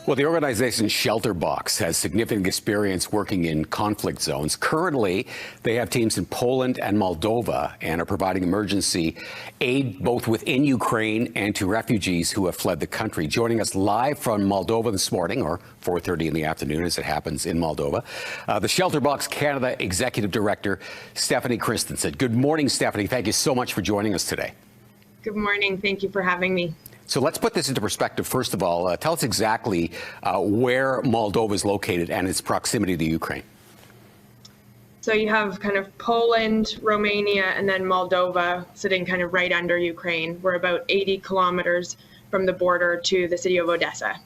Well, the organization ShelterBox has significant experience working in conflict zones. Currently, they have teams in Poland and Moldova and are providing emergency aid both within Ukraine and to refugees who have fled the country. Joining us live from Moldova this morning, or 4:30 in the afternoon as it happens in Moldova, the ShelterBox Canada Executive Director, Stephanie Christensen. Good morning, Stephanie. Thank you so much for joining us today. Good morning. Thank you for having me. So let's put this into perspective. First of all, tell us exactly where Moldova is located and its proximity to Ukraine. So you have kind of Poland, Romania, and then Moldova sitting kind of right under Ukraine. We're about 80 kilometers from the border to the city of Odessa.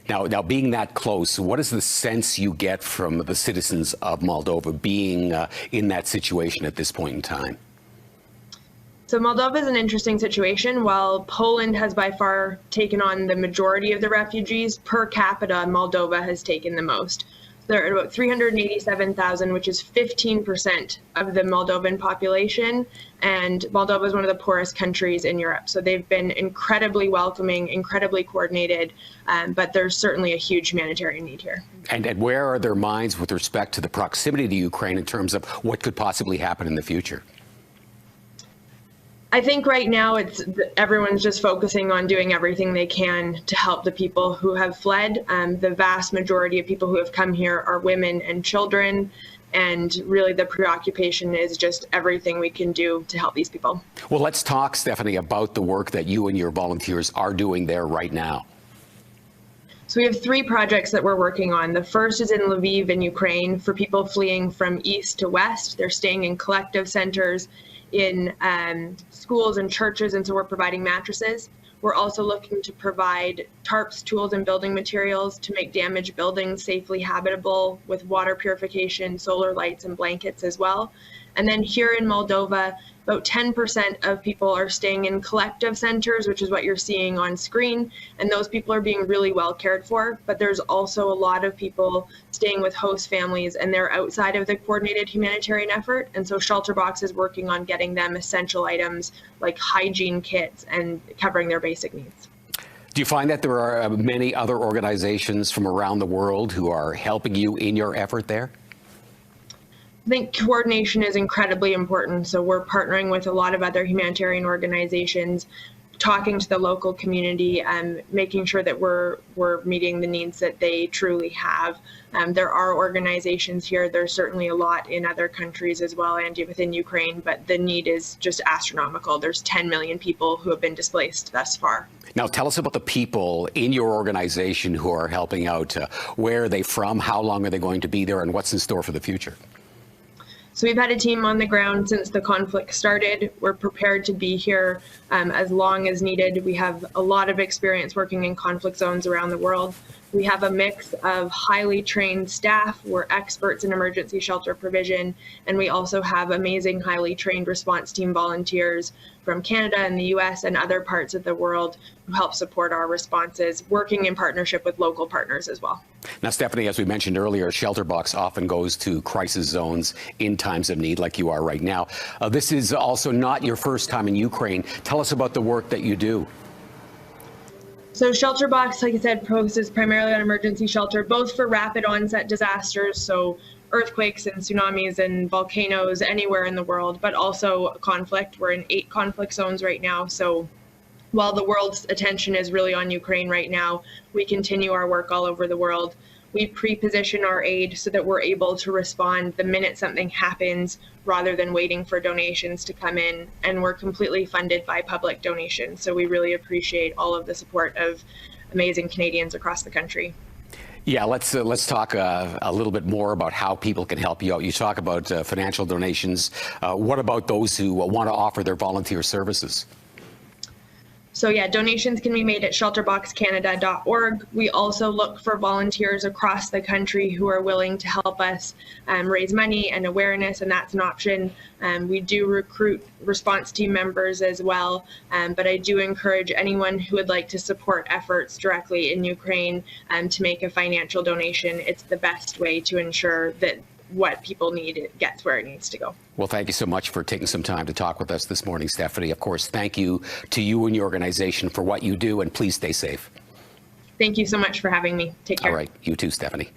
Now, being that close, what is the sense you get from the citizens of Moldova being in that situation at this point in time? So Moldova is an interesting situation. While Poland has by far taken on the majority of the refugees, per capita, Moldova has taken the most. There are about 387,000, which is 15% of the Moldovan population. And Moldova is one of the poorest countries in Europe. So they've been incredibly welcoming, incredibly coordinated, but there's certainly a huge humanitarian need here. And where are their minds with respect to the proximity to Ukraine in terms of what could possibly happen in the future? I think right now everyone's just focusing on doing everything they can to help the people who have fled. The vast majority of people who have come here are women and children, and really the preoccupation is just everything we can do to help these people. Well, let's talk, Stephanie, about the work that you and your volunteers are doing there right now. So we have 3 projects that we're working on. The first is in Lviv in Ukraine for people fleeing from east to west. They're staying in collective centers, in schools and churches, and so we're providing mattresses. We're also looking to provide tarps, tools, and building materials to make damaged buildings safely habitable with water purification, solar lights, and blankets as well. And then here in Moldova, about 10% of people are staying in collective centers, which is what you're seeing on screen. And those people are being really well cared for. But there's also a lot of people staying with host families, and they're outside of the coordinated humanitarian effort. And so ShelterBox is working on getting them essential items like hygiene kits and covering their basic needs. Do you find that there are many other organizations from around the world who are helping you in your effort there? I think coordination is incredibly important. So we're partnering with a lot of other humanitarian organizations, talking to the local community, and making sure that we're meeting the needs that they truly have. There are organizations here. There's certainly a lot in other countries as well, and within Ukraine, but the need is just astronomical. There's 10 million people who have been displaced thus far. Now, tell us about the people in your organization who are helping out. Where are they from? How long are they going to be there? And what's in store for the future? So we've had a team on the ground since the conflict started. We're prepared to be here as long as needed. We have a lot of experience working in conflict zones around the world. We have a mix of highly trained staff. We're experts in emergency shelter provision, and we also have amazing, highly trained response team volunteers from Canada and the US and other parts of the world who help support our responses, working in partnership with local partners as well. Now, Stephanie, as we mentioned earlier, ShelterBox often goes to crisis zones in times of need like you are right now. This is also not your first time in Ukraine. Tell us about the work that you do. So ShelterBox, like I said, focuses primarily on emergency shelter, both for rapid onset disasters, so earthquakes and tsunamis and volcanoes anywhere in the world, but also conflict. We're in 8 conflict zones right now. So while the world's attention is really on Ukraine right now, we continue our work all over the world. We pre-position our aid so that we're able to respond the minute something happens rather than waiting for donations to come in. And we're completely funded by public donations. So we really appreciate all of the support of amazing Canadians across the country. Yeah, let's talk a little bit more about how people can help you out. You talk about financial donations. What about those who want to offer their volunteer services? So yeah, donations can be made at shelterboxcanada.org. We also look for volunteers across the country who are willing to help us raise money and awareness, and that's an option. We do recruit response team members as well, but I do encourage anyone who would like to support efforts directly in Ukraine to make a financial donation. It's the best way to ensure that what people need, it gets where it needs to go. Well, thank you so much for taking some time to talk with us this morning, Stephanie. Of course, thank you to you and your organization for what you do, and please stay safe. Thank you so much for having me. Take care. All right. You too, Stephanie.